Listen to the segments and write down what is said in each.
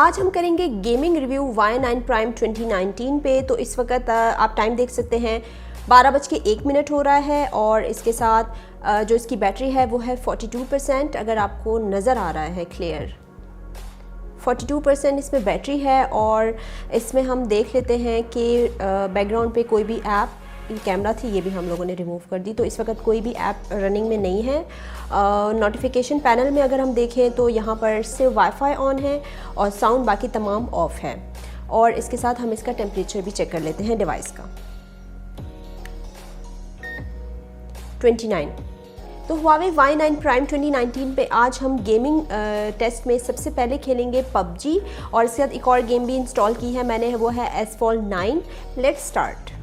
आज हम करेंगे गेमिंग रिव्यू Y9 प्राइम 2019 पे। तो इस वक्त आप टाइम देख सकते हैं 12:01 हो रहा है और इसके साथ जो इसकी बैटरी है वो है 42%। अगर आपको नज़र आ रहा है क्लियर 42% इसमें बैटरी है। और इसमें हम देख लेते हैं कि बैकग्राउंड पे कोई भी ऐप, कैमरा थी ये भी हम लोगों ने रिमूव कर दी, तो इस वक्त कोई भी ऐप रनिंग में नहीं है। नोटिफिकेशन पैनल में अगर हम देखें तो यहाँ पर सिर्फ वाईफाई ऑन है और साउंड बाकी तमाम ऑफ है। और इसके साथ हम इसका टेम्परेचर भी चेक कर लेते हैं डिवाइस का। 29। तो Huawei Y9 प्राइम 2019 पे आज हम गेमिंग टेस्ट में सबसे पहले खेलेंगे PUBG और इसके साथ एक और गेम भी इंस्टॉल की है मैंने, वो है Asphalt 9। Let's start.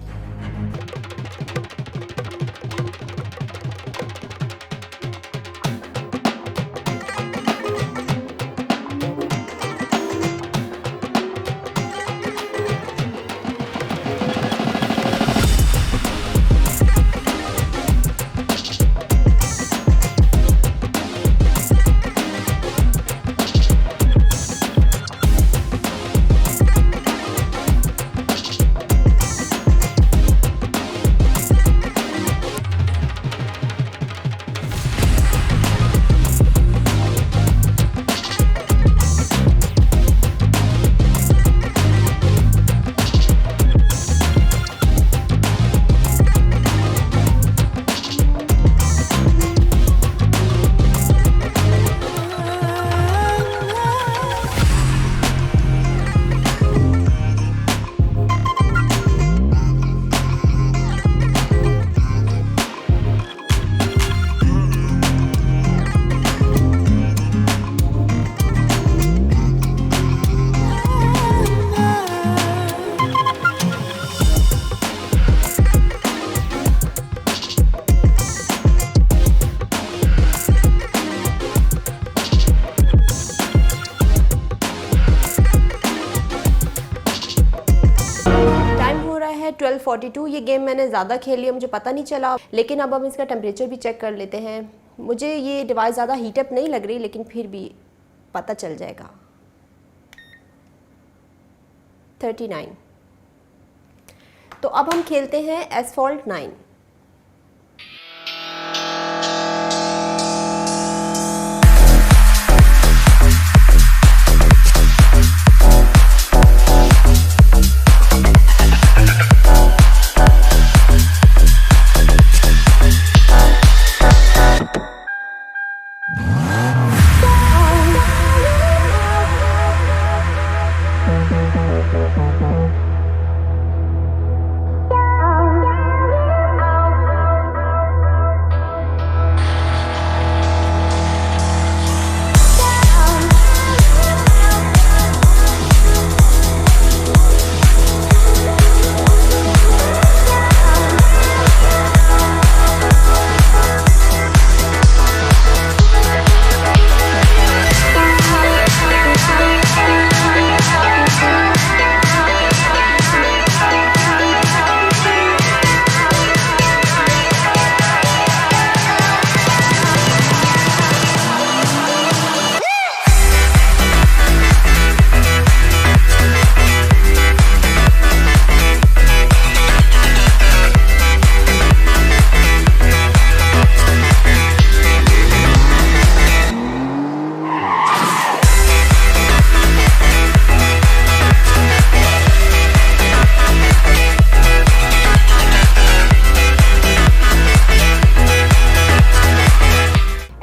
है 12:42। ये गेम मैंने ज़्यादा खेल लिया, मुझे पता नहीं चला, लेकिन अब हम इसका टेम्परेचर भी चेक कर लेते हैं। मुझे ये डिवाइस ज़्यादा हीटअप नहीं लग रही, लेकिन फिर भी पता चल जाएगा। 39। तो अब हम खेलते हैं Asphalt 9।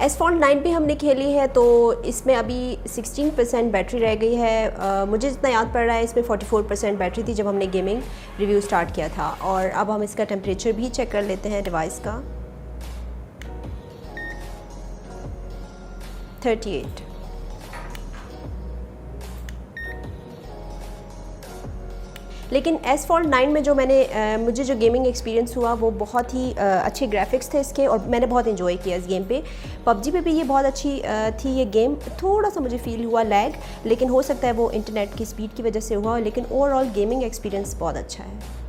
Asphalt 9 भी हमने खेली है, तो इसमें अभी 16% बैटरी रह गई है। मुझे जितना याद पड़ रहा है इसमें 44% बैटरी थी जब हमने गेमिंग रिव्यू स्टार्ट किया था। और अब हम इसका टेम्परेचर भी चेक कर लेते हैं डिवाइस का। 38। लेकिन Asphalt 9 में जो मुझे जो गेमिंग एक्सपीरियंस हुआ वो बहुत ही अच्छे ग्राफिक्स थे इसके और मैंने बहुत एंजॉय किया इस गेम पे। PUBG पे भी ये बहुत अच्छी थी ये गेम। थोड़ा सा मुझे फील हुआ लैग, लेकिन हो सकता है वो इंटरनेट की स्पीड की वजह से हुआ, लेकिन ओवरऑल गेमिंग एक्सपीरियंस बहुत अच्छा है।